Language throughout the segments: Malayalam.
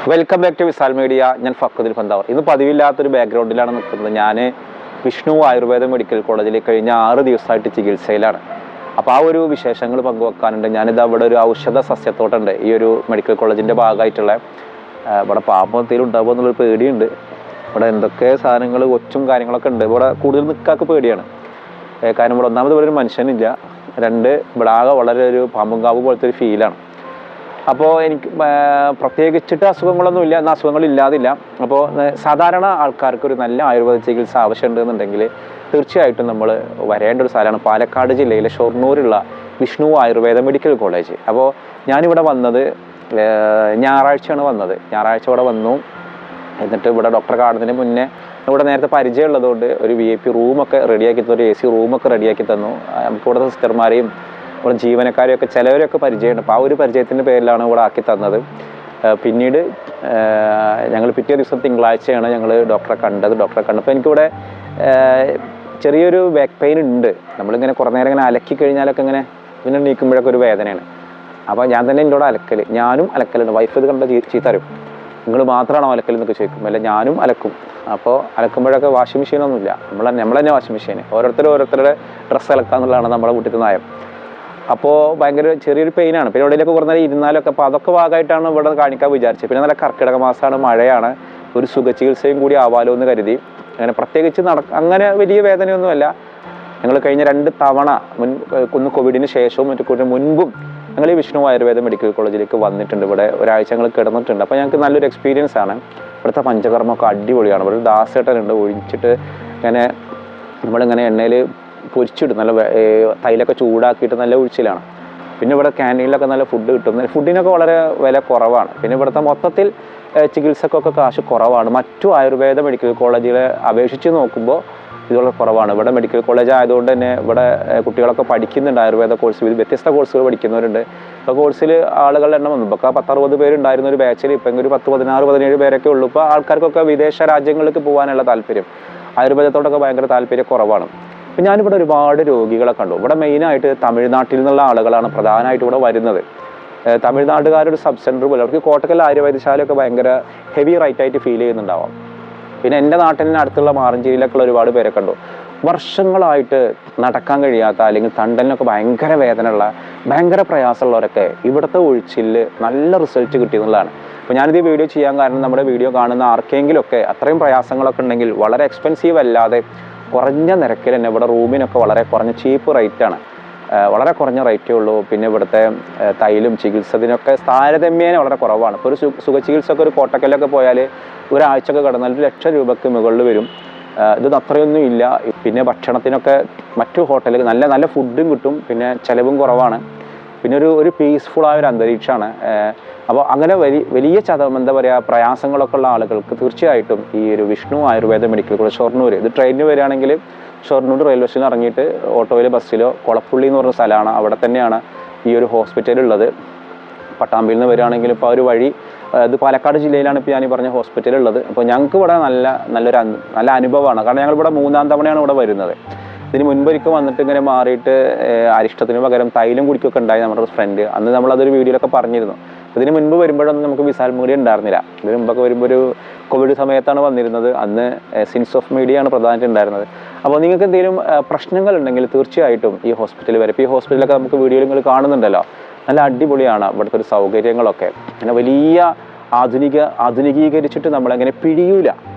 വെൽക്കം ബാക്ക് ടു വിസാൽ മീഡിയ. ഞാൻ ഫക്കുദിൽ ഫന്താവർ. ഇന്ന് പതിവില്ലാത്തൊരു ബാക്ക്ഗ്രൗണ്ടിലാണ് നിൽക്കുന്നത്. ഞാൻ വിഷ്ണു ആയുർവേദ മെഡിക്കൽ കോളേജിൽ കഴിഞ്ഞ 6 ദിവസമായിട്ട് ചികിത്സയിലാണ്. അപ്പോൾ ആ ഒരു വിശേഷങ്ങൾ പങ്കുവെക്കാനുണ്ട്. ഞാനിത് അവിടെ ഒരു ഔഷധ സസ്യത്തോട്ടുണ്ട് ഈ ഒരു മെഡിക്കൽ കോളേജിൻ്റെ ഭാഗമായിട്ടുള്ള. ഇവിടെ പാമ്പ് എന്തെങ്കിലും ഉണ്ടാകുമോ എന്നുള്ളൊരു പേടിയുണ്ട്. ഇവിടെ എന്തൊക്കെ സാധനങ്ങൾ ഒച്ചും കാര്യങ്ങളൊക്കെ ഉണ്ട്. ഇവിടെ കൂടുതൽ നിൽക്കാക്ക് പേടിയാണ്. കാരണം ഇവിടെ ഒന്നാമത് ഇവിടെ ഒരു മനുഷ്യനില്ല, രണ്ട് ഇവിടെ ആകെ വളരെ ഒരു പാമ്പും കാവ് പോലത്തെ ഒരു ഫീലാണ്. അപ്പോൾ എനിക്ക് പ്രത്യേകിച്ചിട്ട് അസുഖങ്ങളൊന്നുമില്ല, എന്നാൽ അസുഖങ്ങളില്ലാതില്ല. അപ്പോൾ സാധാരണ ആൾക്കാർക്കൊരു നല്ല ആയുർവേദ ചികിത്സ ആവശ്യമുണ്ടെന്നുണ്ടെങ്കിൽ തീർച്ചയായിട്ടും നമ്മൾ വരേണ്ട ഒരു സ്ഥലമാണ് പാലക്കാട് ജില്ലയിലെ ഷൊർണൂരുള്ള വിഷ്ണു ആയുർവേദ മെഡിക്കൽ കോളേജ്. അപ്പോൾ ഞാനിവിടെ വന്നത് ഞായറാഴ്ചയാണ് വന്നത്. ഞായറാഴ്ച ഇവിടെ വന്നു. എന്നിട്ട് ഇവിടെ ഡോക്ടറെ കാണുന്നതിന് മുന്നേ ഇവിടെ നേരത്തെ പരിചയമുള്ളതുകൊണ്ട് ഒരു VIP റൂമൊക്കെ റെഡിയാക്കി തന്നു, ഒരു AC റൂമൊക്കെ റെഡിയാക്കി തന്നു. നമുക്ക് ഇവിടെ സിസ്റ്റർമാരെയും ഇവിടെ ജീവനക്കാരെയൊക്കെ ചിലവരൊക്കെ പരിചയമുണ്ട്. അപ്പോൾ ആ ഒരു പരിചയത്തിൻ്റെ പേരിലാണ് ഇവിടെ ആക്കി തന്നത്. പിന്നീട് ഞങ്ങൾ പിറ്റേ ദിവസം തിങ്കളാഴ്ചയാണ് ഞങ്ങൾ ഡോക്ടറെ കണ്ടപ്പോൾ എനിക്കിവിടെ ചെറിയൊരു ബാക്ക് പെയിൻ ഉണ്ട്. നമ്മളിങ്ങനെ കുറേ നേരം ഇങ്ങനെ അലക്കി കഴിഞ്ഞാലൊക്കെ ഇങ്ങനെ പിന്നെ നീക്കുമ്പോഴൊക്കെ ഒരു വേദനയാണ്. അപ്പോൾ ഞാൻ തന്നെ എന്നോട് ഞാനും അലക്കലുണ്ട്. വൈഫ് ഇത് കണ്ട ചീത്ത തരും, നിങ്ങൾ മാത്രമാണോ അലക്കൽ എന്നൊക്കെ ചോദിക്കും. അല്ല, ഞാനും അലക്കും. അപ്പോൾ അലക്കുമ്പോഴൊക്കെ വാഷിംഗ് മെഷീനൊന്നുമില്ല, നമ്മൾ തന്നെ വാഷിംഗ് മെഷീൻ. ഓരോരുത്തരുടെ ഡ്രസ്സ് അലക്കാന്നുള്ളതാണ് നമ്മുടെ വീട്ടിലത്തെ നയം. അപ്പോൾ ഭയങ്കര ചെറിയൊരു പെയിനാണ്. പിന്നെ എവിടെയൊക്കെ കുറേ നേരം ഇരുന്നാലൊക്കെ. അപ്പോൾ അതൊക്കെ ഭാഗമായിട്ടാണ് ഇവിടെ കാണിക്കാൻ വിചാരിച്ചത്. പിന്നെ നല്ല കർക്കിടക മാസമാണ്, മഴയാണ്, ഒരു സുഖചികിത്സയും കൂടി ആവാലോ എന്ന് കരുതി. അങ്ങനെ പ്രത്യേകിച്ച് അങ്ങനെ വലിയ വേദനയൊന്നുമല്ല. ഞങ്ങൾ കഴിഞ്ഞ 2 തവണ ഒന്ന് കോവിഡിന് ശേഷവും മറ്റു മുൻപും ഞങ്ങൾ ഈ വിഷ്ണു ആയുർവേദ മെഡിക്കൽ കോളേജിലേക്ക് വന്നിട്ടുണ്ട്. ഇവിടെ ഒരാഴ്ച ഞങ്ങൾ കിടന്നിട്ടുണ്ട്. അപ്പോൾ ഞങ്ങൾക്ക് നല്ലൊരു എക്സ്പീരിയൻസ് ആണ്. ഇവിടുത്തെ പഞ്ചകർമ്മമൊക്കെ അടിപൊളിയാണ്. ഇവിടെ ഒരു ദാസേട്ടനുണ്ട്, ഒഴിച്ചിട്ട് ഇങ്ങനെ നമ്മളിങ്ങനെ എണ്ണയിൽ പൊരിച്ചിടും, നല്ല തൈലൊക്കെ ചൂടാക്കിയിട്ട് നല്ല ഒഴിച്ചിലാണ്. പിന്നെ ഇവിടെ ക്യാൻറ്റീനിലൊക്കെ നല്ല ഫുഡ് കിട്ടും. ഫുഡിനൊക്കെ വളരെ വില കുറവാണ്. പിന്നെ ഇവിടുത്തെ മൊത്തത്തിൽ ചികിത്സക്കൊക്കെ കാശ് കുറവാണ്. മറ്റു ആയുർവേദ മെഡിക്കൽ കോളേജുകളെ അപേക്ഷിച്ച് നോക്കുമ്പോൾ ഇതുപോലെ കുറവാണ്. ഇവിടെ മെഡിക്കൽ കോളേജ് ആയതുകൊണ്ട് തന്നെ ഇവിടെ കുട്ടികളൊക്കെ പഠിക്കുന്നുണ്ട് ആയുർവേദ കോഴ്സ്. വ്യത്യസ്ത കോഴ്സുകൾ പഠിക്കുന്നവരുണ്ട്. ഇപ്പോൾ കോഴ്സിൽ ആളുകളുടെ എണ്ണം വന്നു. ഇപ്പോൾ 10-60 പേരുണ്ടായിരുന്ന ഒരു ബാച്ചിൽ ഇപ്പം ഒരു 10-16-17 പേരൊക്കെ ഉള്ളൂ. ഇപ്പോൾ ആൾക്കാർക്കൊക്കെ വിദേശ രാജ്യങ്ങളിലേക്ക് പോകാനുള്ള താല്പര്യം, ആയുർവേദത്തോടൊക്കെ ഭയങ്കര താല്പര്യം കുറവാണ്. അപ്പം ഞാനിവിടെ ഒരുപാട് രോഗികളെ കണ്ടു. ഇവിടെ മെയിനായിട്ട് തമിഴ്നാട്ടിൽ നിന്നുള്ള ആളുകളാണ് പ്രധാനമായിട്ട് ഇവിടെ വരുന്നത്. തമിഴ്നാട്ടുകാരൊരു സബ് സെൻറ്റർ പോലെ അവർക്ക് കോട്ടക്കൽ ആയുർവേദശാലയൊക്കെ ഭയങ്കര ഹെവി റൈറ്റായിട്ട് ഫീൽ ചെയ്യുന്നുണ്ടാവാം. പിന്നെ എൻ്റെ നാട്ടിന് അടുത്തുള്ള മാറഞ്ചേരിയിലൊക്കെയുള്ള ഒരുപാട് പേരെ കണ്ടു. വർഷങ്ങളായിട്ട് നടക്കാൻ കഴിയാത്ത അല്ലെങ്കിൽ തണ്ടലിനൊക്കെ ഭയങ്കര വേദനയുള്ള, ഭയങ്കര പ്രയാസമുള്ളവരൊക്കെ ഇവിടുത്തെ ഒഴിച്ചിൽ നല്ല റിസൾട്ട് കിട്ടിയെന്നുള്ളതാണ്. അപ്പോൾ ഞാനിത് വീഡിയോ ചെയ്യാൻ കാരണം നമ്മുടെ വീഡിയോ കാണുന്ന ആർക്കെങ്കിലുമൊക്കെ അത്രയും പ്രയാസങ്ങളൊക്കെ ഉണ്ടെങ്കിൽ വളരെ എക്സ്പെൻസീവ് അല്ലാതെ കുറഞ്ഞ നിരക്കിൽ തന്നെ ഇവിടെ റൂമിനൊക്കെ വളരെ കുറഞ്ഞ ചീപ്പ് റേറ്റാണ്, വളരെ കുറഞ്ഞ റേറ്റേ ഉള്ളൂ. പിന്നെ ഇവിടുത്തെ തൈലും ചികിത്സത്തിനൊക്കെ താരതമ്യേന വളരെ കുറവാണ്. ഇപ്പോൾ ഒരു സുഖചികിത്സയൊക്കെ ഒരു കോട്ടക്കലൊക്കെ പോയാൽ ഒരാഴ്ചയൊക്കെ കിടന്നാൽ 1 ലക്ഷം രൂപയ്ക്ക് മുകളിൽ വരും. ഇത് അത്രയൊന്നും ഇല്ല. പിന്നെ ഭക്ഷണത്തിനൊക്കെ മറ്റു ഹോട്ടലുകൾ നല്ല നല്ല ഫുഡും കിട്ടും, പിന്നെ ചിലവും കുറവാണ്. പിന്നെ ഒരു പീസ്ഫുള്ളായ ഒരു അന്തരീക്ഷമാണ്. അപ്പോൾ അങ്ങനെ വലിയ എന്താ പറയുക പ്രയാസങ്ങളൊക്കെ ഉള്ള ആളുകൾക്ക് തീർച്ചയായിട്ടും ഈ ഒരു വിഷ്ണു ആയുർവേദ മെഡിക്കൽ കോളേജ് ഷൊർണൂർ, ഇത് ട്രെയിനിന് വരികയാണെങ്കിൽ ഷൊർണൂർ റെയിൽവേ സ്റ്റേഷനിൽ ഇറങ്ങിയിട്ട് ഓട്ടോയിലോ ബസ്സിലോ കൊളപ്പുള്ളി എന്ന് പറഞ്ഞ സ്ഥലമാണ്, അവിടെ തന്നെയാണ് ഈ ഒരു ഹോസ്പിറ്റൽ ഉള്ളത്. പട്ടാമ്പിയിൽ നിന്ന് വരികയാണെങ്കിൽ ഇപ്പോൾ ഒരു വഴി ഇത് പാലക്കാട് ജില്ലയിലാണ് ഇപ്പോൾ ഞാൻ ഈ പറഞ്ഞ ഹോസ്പിറ്റൽ ഉള്ളത്. അപ്പോൾ ഞങ്ങൾക്ക് ഇവിടെ നല്ല അനുഭവമാണ്. കാരണം ഞങ്ങളിവിടെ 3-ാം തവണയാണ് ഇവിടെ വരുന്നത്. ഇതിന് മുൻപൊരിക്കൽ വന്നിട്ട് ഇങ്ങനെ മാറിയിട്ട് അരിഷ്ടത്തിന് പകരം തൈലം കുടിക്കൊക്കെ ഉണ്ടായി നമ്മുടെ ഒരു ഫ്രണ്ട്. അന്ന് നമ്മളതൊരു വീഡിയോയിലൊക്കെ പറഞ്ഞിരുന്നു. ഇതിന് മുൻപ് വരുമ്പോഴൊന്നും നമുക്ക് വിസാൽ മീഡിയ ഉണ്ടായിരുന്നില്ല. ഇതിന് മുമ്പൊക്കെ വരുമ്പോൾ ഒരു കോവിഡ് സമയത്താണ് വന്നിരുന്നത്. അന്ന് സിൻസ് ഓഫ് മീഡിയ ആണ് പ്രധാനമായിട്ട് ഉണ്ടായിരുന്നത്. അപ്പോൾ നിങ്ങൾക്ക് എന്തെങ്കിലും പ്രശ്നങ്ങളുണ്ടെങ്കിൽ തീർച്ചയായിട്ടും ഈ ഹോസ്പിറ്റലിൽ വരും. ഇപ്പോൾ ഈ ഹോസ്പിറ്റലൊക്കെ നമുക്ക് വീഡിയോയിൽ നിങ്ങൾ കാണുന്നുണ്ടല്ലോ, നല്ല അടിപൊളിയാണ് ഇവിടുത്തെ ഒരു സൗകര്യങ്ങളൊക്കെ. അങ്ങനെ വലിയ ആധുനികീകരിച്ചിട്ട് നമ്മളങ്ങനെ പിഴിയൂല,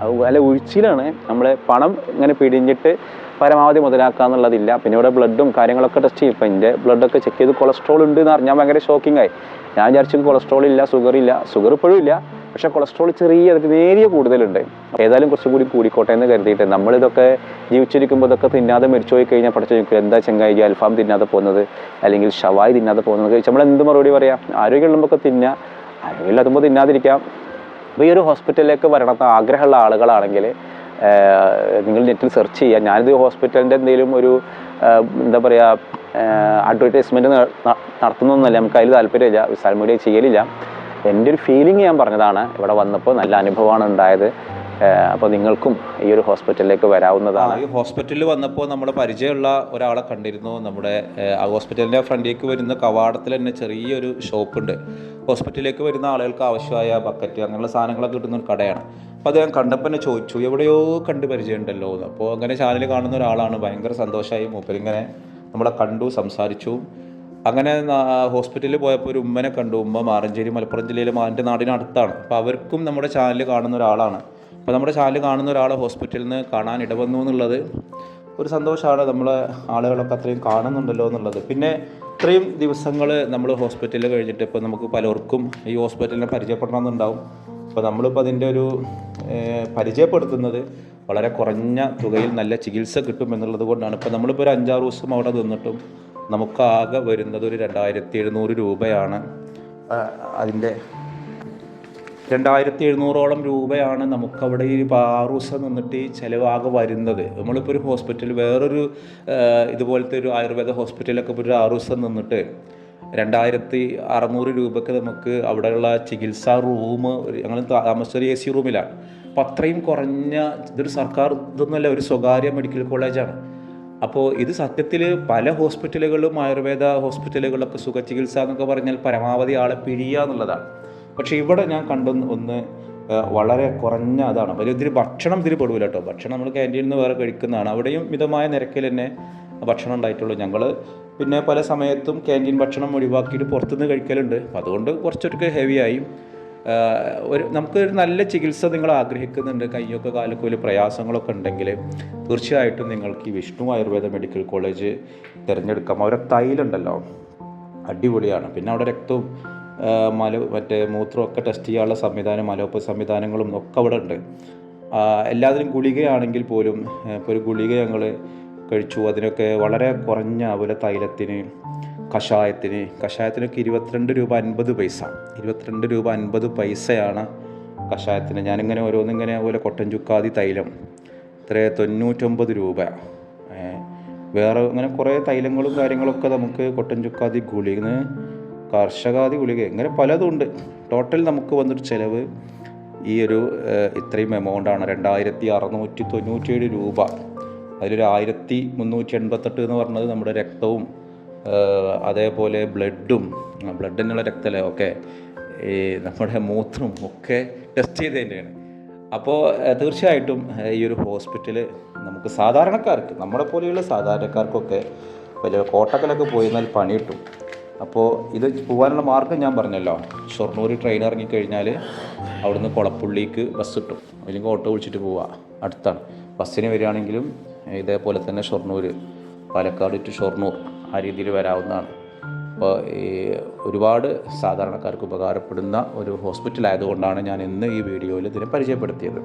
അല്ല ഒഴിച്ചിലാണ്. നമ്മൾ പണം ഇങ്ങനെ പിടിഞ്ഞിട്ട് പരമാവധി മുതലാക്കുക എന്നുള്ളതില്ല. പിന്നെ ഇവിടെ ബ്ലഡും കാര്യങ്ങളൊക്കെ ടെസ്റ്റ് ചെയ്യും. ഇപ്പം എൻ്റെ ബ്ലഡൊക്കെ ചെക്ക് ചെയ്ത് കൊളസ്ട്രോൾ ഉണ്ട് എന്ന് പറഞ്ഞാൽ ഭയങ്കര ഷോക്കിംഗ് ആയി. ഞാൻ വിചാരിച്ചു കൊളസ്ട്രോൾ ഇല്ല, ഷുഗർ ഇപ്പോഴും ഇല്ല, പക്ഷേ കൊളസ്ട്രോൾ നേരിയ കൂടുതലുണ്ട്. ഏതായാലും കുറച്ചുകൂടി കൂടിക്കോട്ടെ എന്ന് കരുതിയിട്ട് നമ്മളിതൊക്കെ ജീവിച്ചിരിക്കുമ്പോൾ ഇതൊക്കെ തിന്നാതെ മരിച്ചു പോയി കഴിഞ്ഞാൽ പഠിച്ചു നോക്കുക, എന്താ ചങ്ങായി അൽഫാം തിന്നാതെ പോകുന്നത് അല്ലെങ്കിൽ ഷവായി തിന്നാതെ പോകുന്നത് ചോദിച്ചാൽ നമ്മൾ എന്ത് മറുപടി പറയാം? ആരോഗ്യമുള്ളതൊക്കെ തിന്നുക, ആരോഗ്യമില്ലാത്തുമ്പോൾ തിന്നാതിരിക്കാം. അപ്പോൾ ഈ ഒരു ഹോസ്പിറ്റലിലേക്ക് വരണമെന്ന് ആഗ്രഹമുള്ള ആളുകളാണെങ്കിൽ നിങ്ങൾ നെറ്റിൽ സെർച്ച് ചെയ്യുക. ഞാനിത് ഹോസ്പിറ്റലിൻ്റെ എന്തെങ്കിലും ഒരു എന്താ പറയുക അഡ്വർടൈസ്മെൻറ്റ് നടത്തുന്നൊന്നുമല്ല, നമുക്ക് അതിൽ താല്പര്യമില്ല, വിസാൽ മീഡിയ ചെയ്യലില്ല. എൻ്റെ ഒരു ഫീലിംഗ് ഞാൻ പറഞ്ഞതാണ്. ഇവിടെ വന്നപ്പോൾ നല്ല അനുഭവമാണ് ഉണ്ടായത്. അപ്പോൾ നിങ്ങൾക്കും ഈ ഒരു ഹോസ്പിറ്റലിലേക്ക് വരാവുന്നതാണ്. ഈ ഹോസ്പിറ്റലിൽ വന്നപ്പോൾ നമ്മുടെ പരിചയമുള്ള ഒരാളെ കണ്ടിരുന്നു. നമ്മുടെ ആ ഹോസ്പിറ്റലിൻ്റെ ഫ്രണ്ടിലേക്ക് വരുന്ന കവാടത്തിൽ തന്നെ ചെറിയൊരു ഷോപ്പുണ്ട്. ഹോസ്പിറ്റലിലേക്ക് വരുന്ന ആളുകൾക്ക് ആവശ്യമായ ബക്കറ്റ് അങ്ങനെയുള്ള സാധനങ്ങളൊക്കെ കിട്ടുന്ന ഒരു കടയാണ്. അപ്പോൾ അത് ഞാൻ കണ്ടപ്പോൾ തന്നെ ചോദിച്ചു, എവിടെയോ കണ്ട് പരിചയമുണ്ടല്ലോ എന്ന്. അപ്പോൾ അങ്ങനെ ചാനൽ കാണുന്ന ഒരാളാണ്. ഭയങ്കര സന്തോഷമായി. മൂപ്പരിങ്ങനെ നമ്മളെ കണ്ടു, സംസാരിച്ചു. അങ്ങനെ ഹോസ്പിറ്റലിൽ പോയപ്പോൾ ഒരു ഉമ്മനെ കണ്ടു. ഉമ്മ മാറഞ്ചേരി മലപ്പുറം ജില്ലയിലെ എൻ്റെ നാടിനടുത്താണ്. അപ്പോൾ അവർക്കും നമ്മുടെ ചാനൽ കാണുന്ന ഒരാളാണ്. അപ്പോൾ നമ്മുടെ ചാനൽ കാണുന്ന ഒരാളെ ഹോസ്പിറ്റലിൽ നിന്ന് കാണാൻ ഇടവന്നു എന്നുള്ളത് ഒരു സന്തോഷമാണ്. നമ്മളെ ആളുകളൊക്കെ അത്രയും കാണുന്നുണ്ടല്ലോ എന്നുള്ളത്. പിന്നെ ഇത്രയും ദിവസങ്ങൾ നമ്മൾ ഹോസ്പിറ്റലിൽ കഴിഞ്ഞിട്ട് ഇപ്പോൾ നമുക്ക് പലർക്കും ഈ ഹോസ്പിറ്റലിനെ പരിചയപ്പെടണമെന്നുണ്ടാവും. അപ്പോൾ നമ്മളിപ്പോൾ അതിൻ്റെ ഒരു പരിചയപ്പെടുത്തുന്നത് വളരെ കുറഞ്ഞ തുകയിൽ നല്ല ചികിത്സ കിട്ടും എന്നുള്ളത് കൊണ്ടാണ്. ഇപ്പോൾ നമ്മളിപ്പോൾ ഒരു 5-6 ദിവസം അവിടെ നിന്നിട്ടും നമുക്കാകെ വരുന്നത് ഒരു 2700 രൂപയാണ്. അതിൻ്റെ 2700ഓളം രൂപയാണ് നമുക്കവിടെ ഈ 6 ദിവസം നിന്നിട്ട് ഈ ചിലവാകെ വരുന്നത്. നമ്മളിപ്പോൾ ഒരു ഹോസ്പിറ്റൽ വേറൊരു ഇതുപോലത്തെ ഒരു ആയുർവേദ ഹോസ്പിറ്റലൊക്കെ ഇപ്പോൾ ഒരു 6 ദിവസം നിന്നിട്ട് 2600 രൂപയ്ക്ക് നമുക്ക് അവിടെയുള്ള ചികിത്സാ റൂം ഞങ്ങൾ താമസിച്ചൊരു AC റൂമിലാണ്. അപ്പോൾ അത്രയും കുറഞ്ഞ ഇതൊരു സർക്കാർ ഇതൊന്നുമല്ല, ഒരു സ്വകാര്യ മെഡിക്കൽ കോളേജാണ്. അപ്പോൾ ഇത് സത്യത്തിൽ പല ഹോസ്പിറ്റലുകളിലും ആയുർവേദ ഹോസ്പിറ്റലുകളിലൊക്കെ സുഖചികിത്സ എന്നൊക്കെ പറഞ്ഞാൽ പരമാവധി ആളെ പിഴിയുക എന്നുള്ളതാണ്. പക്ഷേ ഇവിടെ ഞാൻ ഒന്ന് വളരെ കുറഞ്ഞ അതാണ്. ഇതിൽ ഭക്ഷണം ഇതിൽ പെടില്ല കേട്ടോ. ഭക്ഷണം നമ്മൾ ക്യാൻറ്റീനിൽ നിന്ന് വേറെ കഴിക്കുന്നതാണ്. അവിടെയും മിതമായ നിരക്കിൽ തന്നെ ഭക്ഷണം ഉണ്ടായിട്ടുള്ളൂ. ഞങ്ങൾ പിന്നെ പല സമയത്തും ക്യാൻറ്റീൻ ഭക്ഷണം ഒഴിവാക്കിയിട്ട് പുറത്തുനിന്ന് കഴിക്കലുണ്ട്. അതുകൊണ്ട് കുറച്ചൊക്കെ ഹെവിയായി. നമുക്ക് ഒരു നല്ല ചികിത്സ നിങ്ങൾ ആഗ്രഹിക്കുന്നുണ്ട്, കയ്യൊക്കെ കാലൊക്കെ വലിയ പ്രയാസങ്ങളൊക്കെ ഉണ്ടെങ്കിൽ തീർച്ചയായിട്ടും നിങ്ങൾക്ക് ഈ വിഷ്ണു ആയുർവേദ മെഡിക്കൽ കോളേജ് തിരഞ്ഞെടുക്കാം. അവരെ തൈലുണ്ടല്ലോ അടിപൊളിയാണ്. പിന്നെ അവിടെ രക്തവും മറ്റേ മൂത്രമൊക്കെ ടെസ്റ്റ് ചെയ്യാനുള്ള സംവിധാനം, മലോപ്പ സംവിധാനങ്ങളും ഒക്കെ അവിടെ ഉണ്ട്. എല്ലാത്തിനും ഗുളികയാണെങ്കിൽ പോലും ഇപ്പോൾ ഒരു ഗുളിക ഞങ്ങൾ കഴിച്ചു. അതിനൊക്കെ വളരെ കുറഞ്ഞ അതുപോലെ തൈലത്തിന്, കഷായത്തിനൊക്കെ 22 രൂപ 50 പൈസ. 22 രൂപ 50 പൈസയാണ് കഷായത്തിന്. ഞാനിങ്ങനെ ഓരോന്നിങ്ങനെ അതുപോലെ കൊട്ടൻ ചുക്കാതി തൈലം ഇത്ര 99 രൂപ. വേറെ അങ്ങനെ കുറേ തൈലങ്ങളും കാര്യങ്ങളൊക്കെ നമുക്ക് കൊട്ടൻ ചുക്കാതി ഗുളിക, കർഷകാദി ഗുളിക, ഇങ്ങനെ പലതും ഉണ്ട്. ടോട്ടൽ നമുക്ക് വന്നിട്ട് ചിലവ് ഈ ഒരു ഇത്രയും എമൗണ്ടാണ് 2697 രൂപ. അതിലൊരു 1388 എന്ന് പറഞ്ഞത് നമ്മുടെ രക്തവും അതേപോലെ ബ്ലഡിനുള്ള രക്തമല്ലേ ഒക്കെ ഈ നമ്മുടെ മൂത്രവും ഒക്കെ ടെസ്റ്റ് ചെയ്തതിൻ്റെയാണ്. അപ്പോൾ തീർച്ചയായിട്ടും ഈ ഒരു ഹോസ്പിറ്റൽ നമുക്ക് സാധാരണക്കാർക്ക്, നമ്മളെ പോലെയുള്ള സാധാരണക്കാർക്കൊക്കെ വലിയ കോട്ടക്കലൊക്കെ പോയിരുന്നാൽ പണി കിട്ടും. അപ്പോൾ ഇത് പോകാനുള്ള മാർഗ്ഗം ഞാൻ പറഞ്ഞല്ലോ. ഷൊർണൂർ ട്രെയിൻ ഇറങ്ങിക്കഴിഞ്ഞാൽ അവിടുന്ന് കൊളപ്പുള്ളിക്ക് ബസ് കിട്ടും, അല്ലെങ്കിൽ ഓട്ടോ വിളിച്ചിട്ട് പോവുക, അടുത്താണ്. ബസ്സിന് വരികയാണെങ്കിലും ഇതേപോലെ തന്നെ ഷൊർണൂർ, പാലക്കാട് ടു ഷൊർണൂർ ആ രീതിയിൽ വരാവുന്നതാണ്. അപ്പോൾ ഈ ഒരുപാട് സാധാരണക്കാർക്ക് ഉപകാരപ്പെടുന്ന ഒരു ഹോസ്പിറ്റൽ ആയതുകൊണ്ടാണ് ഞാൻ ഇന്ന് ഈ വീഡിയോയിൽ ഇതിനെ പരിചയപ്പെടുത്തിയത്.